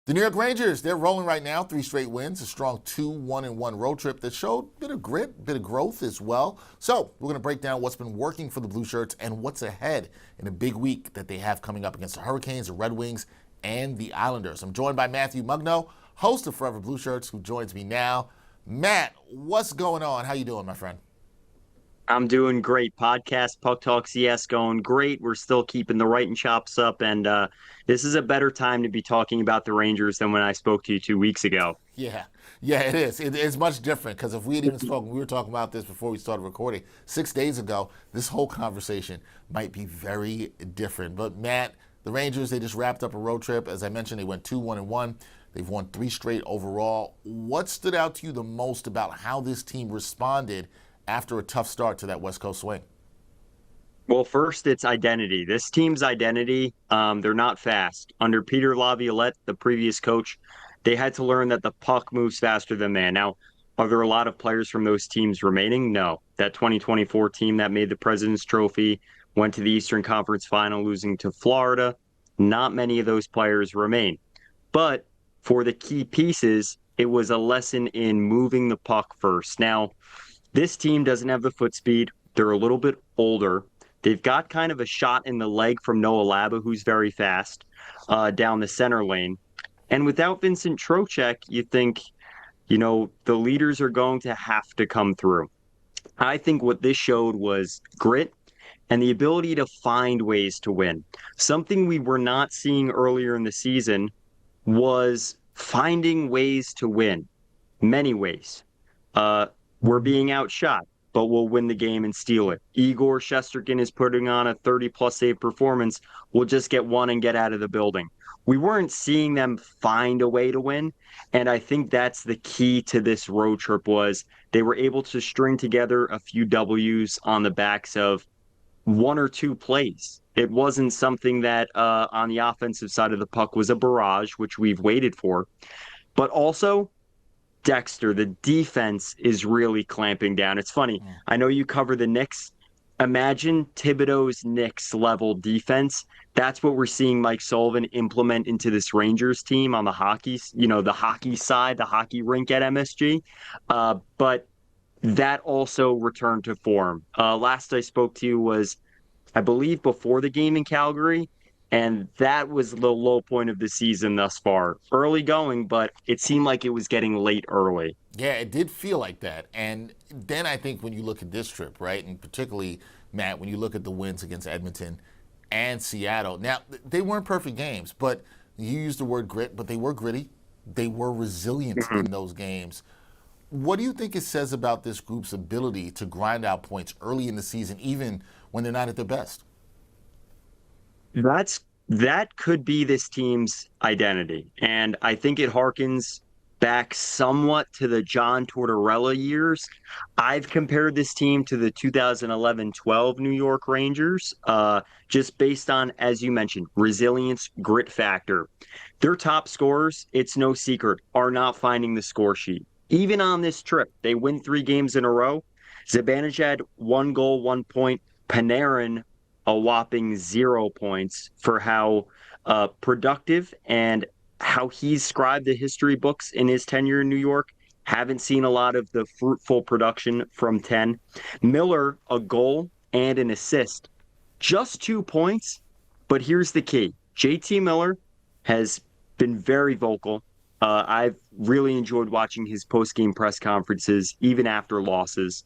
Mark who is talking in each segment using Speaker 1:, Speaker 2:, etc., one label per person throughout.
Speaker 1: The New York Rangers, they're rolling right now, 3 straight wins, a strong 2-1-1 road trip that showed a bit of grit, a bit of growth as well. So we're going to break down what's been working for the Blue Shirts and what's ahead in a big week that they have coming up against the Hurricanes, the Red Wings, and the Islanders. I'm joined by Matthew Mugno, host of Forever Blue Shirts, who joins me now. Matt, what's going on? How you doing, my friend?
Speaker 2: I'm doing great. Podcast Puck Talk CS going great. We're still keeping the writing chops up, and this is a better time to be talking about the Rangers than when I spoke to you 2 weeks ago.
Speaker 1: Yeah, it is. It's much different because if we had even spoken, we were talking about this before we started recording 6 days ago. This whole conversation might be very different. But Matt, the Rangers, they just wrapped up a road trip. As I mentioned, they went 2-1-1. They've won 3 straight overall. What stood out to you the most about how this team responded after a tough start to that West Coast swing?
Speaker 2: Well, first, it's identity. This team's identity, they're not fast. Under Peter Laviolette, the previous coach, they had to learn that the puck moves faster than man. Now, are there a lot of players from those teams remaining? No. That 2024 team that made the President's Trophy went to the Eastern Conference Final, losing to Florida. Not many of those players remain. But for the key pieces, it was a lesson in moving the puck first. Now, this team doesn't have the foot speed. They're a little bit older. They've got kind of a shot in the leg from Noah Laba, who's very fast, down the center lane. And without Vincent Trocheck, you think, the leaders are going to have to come through. I think what this showed was grit and the ability to find ways to win. Something we were not seeing earlier in the season was finding ways to win, many ways. Uh, we're being outshot, but we'll win the game and steal it. Igor Shesterkin is putting on a 30-plus save performance. We'll just get one and get out of the building. We weren't seeing them find a way to win, and I think that's the key to this road trip was they were able to string together a few W's on the backs of one or two plays. It wasn't something that on the offensive side of the puck was a barrage, which we've waited for, but also Dexter, the defense is really clamping down. It's funny. I know you cover the Knicks. Imagine Thibodeau's Knicks level defense. That's what we're seeing Mike Sullivan implement into this Rangers team on the hockey, the hockey side, the hockey rink at MSG. But that also returned to form. Last I spoke to you was, I believe, before the game in Calgary. And that was the low point of the season thus far. Early going, but it seemed like it was getting late early.
Speaker 1: Yeah, it did feel like that. And then I think when you look at this trip, right, and particularly, Matt, when you look at the wins against Edmonton and Seattle, now, they weren't perfect games, but you used the word grit, but they were gritty. They were resilient in those games. What do you think it says about this group's ability to grind out points early in the season, even when they're not at their best?
Speaker 2: That could be this team's identity. And I think it harkens back somewhat to the John Tortorella years. I've compared this team to the 2011-12 New York Rangers, just based on, as you mentioned, resilience, grit factor. Their top scorers, it's no secret, are not finding the score sheet. Even on this trip, they win 3 games in a row. Zibanejad, 1 goal, 1 point. Panarin, a whopping 0 points for how productive and how he's scribed the history books in his tenure in New York. Haven't seen a lot of the fruitful production from 10. Miller, a goal and an assist. Just 2 points, but here's the key. JT Miller has been very vocal. I've really enjoyed watching his post-game press conferences, even after losses,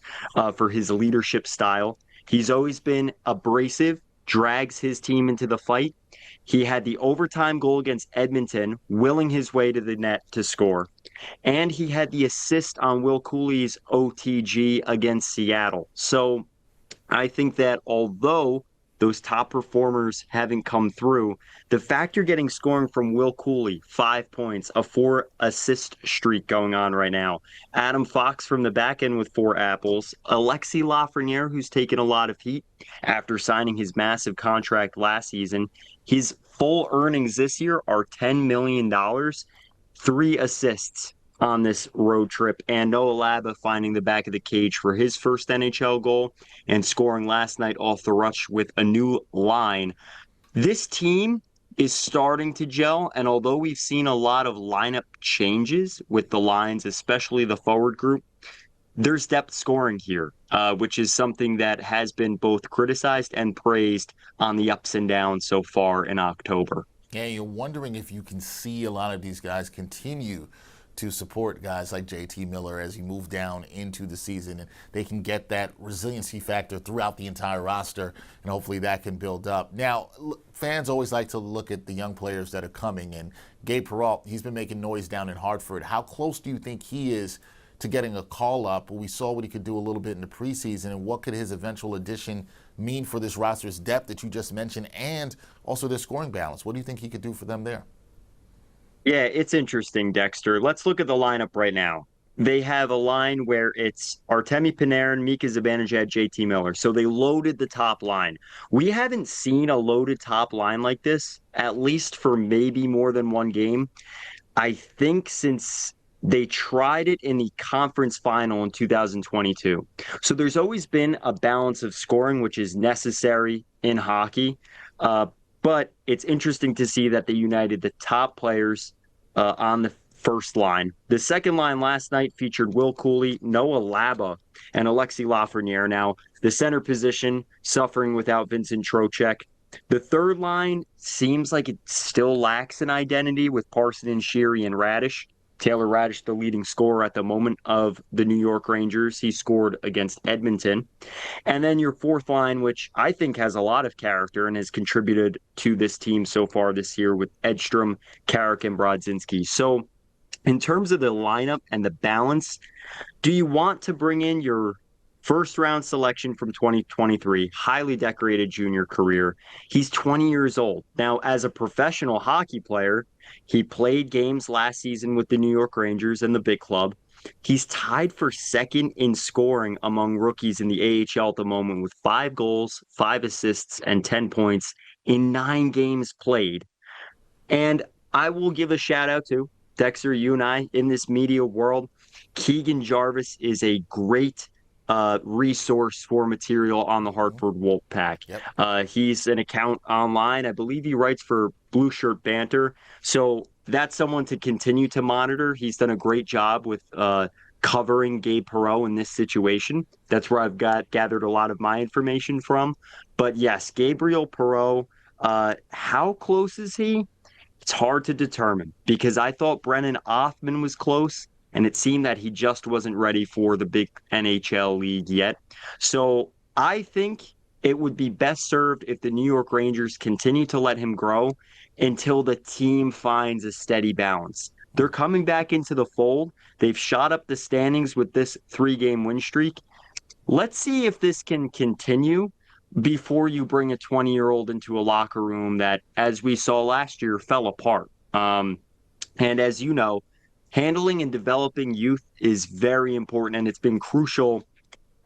Speaker 2: for his leadership style. He's always been abrasive, drags his team into the fight. He had the overtime goal against Edmonton, willing his way to the net to score. And he had the assist on Will Cooley's OTG against Seattle. So I think that although those top performers haven't come through, the fact you're getting scoring from Will Cooley, 5 points, a 4 assist streak going on right now. Adam Fox from the back end with 4 apples. Alexi Lafreniere, who's taken a lot of heat after signing his massive contract last season. His full earnings this year are $10 million, 3 assists on this road trip, and Noah Laba finding the back of the cage for his first NHL goal and scoring last night off the rush with a new line. This team is starting to gel. And although we've seen a lot of lineup changes with the lines, especially the forward group, there's depth scoring here, which is something that has been both criticized and praised on the ups and downs so far in October.
Speaker 1: Yeah, you're wondering if you can see a lot of these guys continue to support guys like JT Miller as you move down into the season, and they can get that resiliency factor throughout the entire roster, and hopefully that can build up. Now, fans always like to look at the young players that are coming, and Gabe Peralt, he's been making noise down in Hartford. How close do you think he is to getting a call up? We saw what he could do a little bit in the preseason, and what could his eventual addition mean for this roster's depth that you just mentioned, and also their scoring balance? What do you think he could do for them there?
Speaker 2: Yeah, it's interesting, Dexter. Let's look at the lineup right now. They have a line where it's Artemi Panarin, Mika Zibanejad, JT Miller. So they loaded the top line. We haven't seen a loaded top line like this, at least for maybe more than one game. I think since they tried it in the conference final in 2022. So there's always been a balance of scoring, which is necessary in hockey. Uh, but it's interesting to see that they united the top players on the first line. The second line last night featured Will Cooley, Noah Laba, and Alexi Lafreniere. Now, the center position suffering without Vincent Trocheck. The third line seems like it still lacks an identity with Parson, Sheary, and Radish. Taylor Radish, the leading scorer at the moment of the New York Rangers. He scored against Edmonton. And then your fourth line, which I think has a lot of character and has contributed to this team so far this year with Edstrom, Carrick, and Brodzinski. So in terms of the lineup and the balance, do you want to bring in your first round selection from 2023, highly decorated junior career? He's 20 years old. Now, as a professional hockey player, he played games last season with the New York Rangers and the big club. He's tied for second in scoring among rookies in the AHL at the moment with 5 goals, 5 assists, and 10 points in 9 games played. And I will give a shout out to Dexter, you and I, in this media world. Keegan Jarvis is a great resource for material on the Hartford Wolfpack.
Speaker 1: Yep.
Speaker 2: He's an account online. I believe he writes for Blue Shirt Banter. So that's someone to continue to monitor. He's done a great job with covering Gabe Perreault in this situation. That's where I've gathered a lot of my information from. But yes, Gabriel Perreault, how close is he? It's hard to determine because I thought Brennan Othman was close, and it seemed that he just wasn't ready for the big NHL league yet. So I think it would be best served if the New York Rangers continue to let him grow until the team finds a steady balance. They're coming back into the fold. They've shot up the standings with this 3-game win streak. Let's see if this can continue before you bring a 20-year-old into a locker room that, as we saw last year, fell apart. And as you know, handling and developing youth is very important, and it's been crucial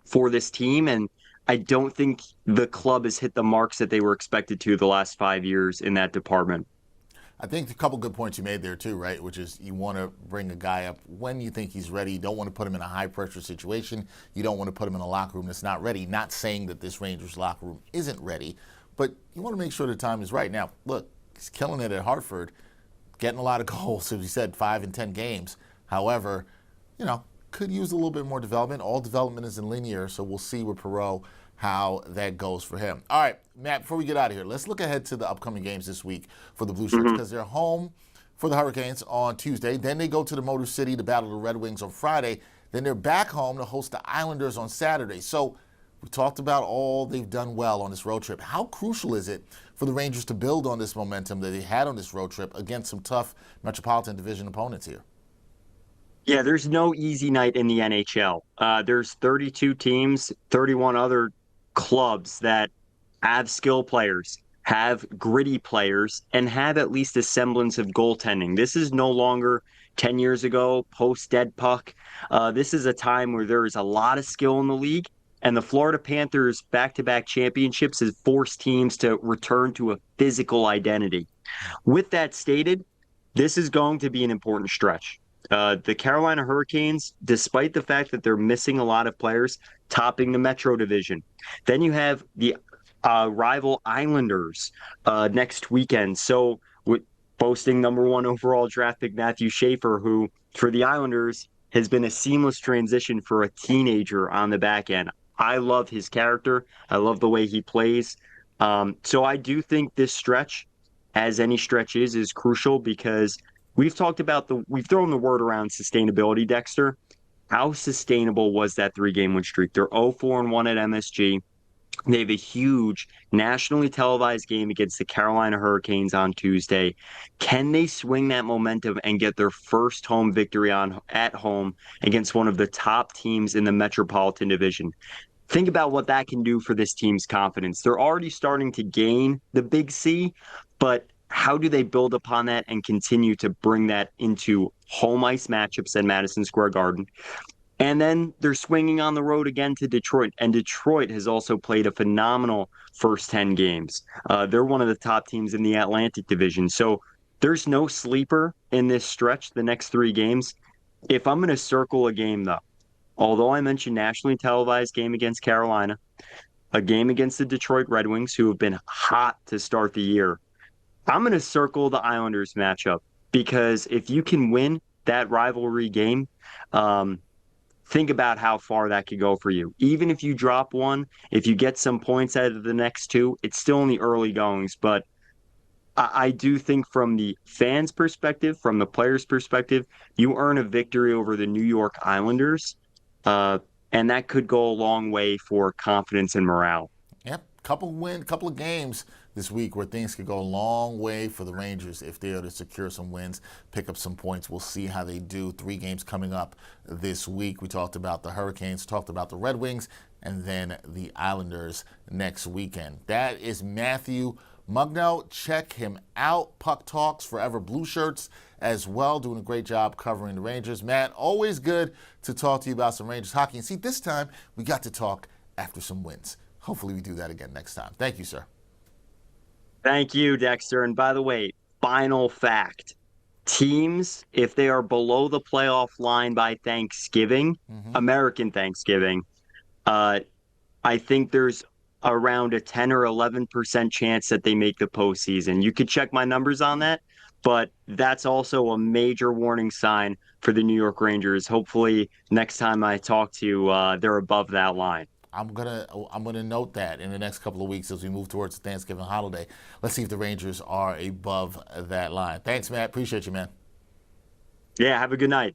Speaker 2: for this team. And I don't think the club has hit the marks that they were expected to the last 5 years in that department.
Speaker 1: I think a couple good points you made there too, right? Which is you want to bring a guy up when you think he's ready. You don't want to put him in a high pressure situation. You don't want to put him in a locker room that's not ready. Not saying that this Rangers locker room isn't ready, but you want to make sure the time is right. Now, look, he's killing it at Hartford, getting a lot of goals, as you said, 5 and 10 games. However, could use a little bit more development. All development isn't linear, so we'll see with Perreault how that goes for him. All right, Matt, before we get out of here, let's look ahead to the upcoming games this week for the Blue Shirts because they're home for the Hurricanes on Tuesday. Then they go to the Motor City to battle the Red Wings on Friday. Then they're back home to host the Islanders on Saturday. So we talked about all they've done well on this road trip. How crucial is it for the Rangers to build on this momentum that they had on this road trip against some tough Metropolitan Division opponents here?
Speaker 2: Yeah, there's no easy night in the NHL. There's 32 teams, 31 other clubs that have skill players, have gritty players, and have at least a semblance of goaltending. This is no longer 10 years ago, post-dead puck. This is a time where there is a lot of skill in the league, and the Florida Panthers' back-to-back championships has forced teams to return to a physical identity. With that stated, this is going to be an important stretch. The Carolina Hurricanes, despite the fact that they're missing a lot of players, topping the Metro Division. Then you have the rival Islanders next weekend. So with boasting number one overall draft pick Matthew Schaefer, who for the Islanders has been a seamless transition for a teenager on the back end. I love his character. I love the way he plays. So I do think this stretch, as any stretch is crucial because we've thrown the word around sustainability, Dexter. How sustainable was that 3-game win streak? They're 0-4-1 at MSG. They have a huge nationally televised game against the Carolina Hurricanes on Tuesday. Can they swing that momentum and get their first home victory at home against one of the top teams in the Metropolitan Division? Think about what that can do for this team's confidence. They're already starting to gain the big C, but how do they build upon that and continue to bring that into home ice matchups at Madison Square Garden? And then they're swinging on the road again to Detroit. And Detroit has also played a phenomenal first 10 games. They're one of the top teams in the Atlantic Division. So there's no sleeper in this stretch, the next 3 games. If I'm going to circle a game, though, although I mentioned nationally televised game against Carolina, a game against the Detroit Red Wings, who have been hot to start the year, I'm going to circle the Islanders matchup because if you can win that rivalry game, think about how far that could go for you. Even if you drop one, if you get some points out of the next 2, it's still in the early goings. But I do think from the fans' perspective, from the players' perspective, you earn a victory over the New York Islanders, and that could go a long way for confidence and morale.
Speaker 1: Yep, couple of games this week where things could go a long way for the Rangers if they are to secure some wins, pick up some points. We'll see how they do. 3 games coming up this week. We talked about the Hurricanes, talked about the Red Wings, and then the Islanders next weekend. That is Matthew Mugno. Check him out. Puck Talks, Forever Blue Shirts as well, doing a great job covering the Rangers. Matt, always good to talk to you about some Rangers hockey. And see, this time we got to talk after some wins. Hopefully we do that again next time. Thank you, sir.
Speaker 2: Thank you, Dexter. And by the way, final fact. Teams, if they are below the playoff line by Thanksgiving, American Thanksgiving, I think there's around a 10 or 11% chance that they make the postseason. You could check my numbers on that, but that's also a major warning sign for the New York Rangers. Hopefully, next time I talk to you, they're above that line.
Speaker 1: I'm gonna note that in the next couple of weeks as we move towards the Thanksgiving holiday. Let's see if the Rangers are above that line. Thanks, Matt. Appreciate you, man.
Speaker 2: Yeah, have a good night.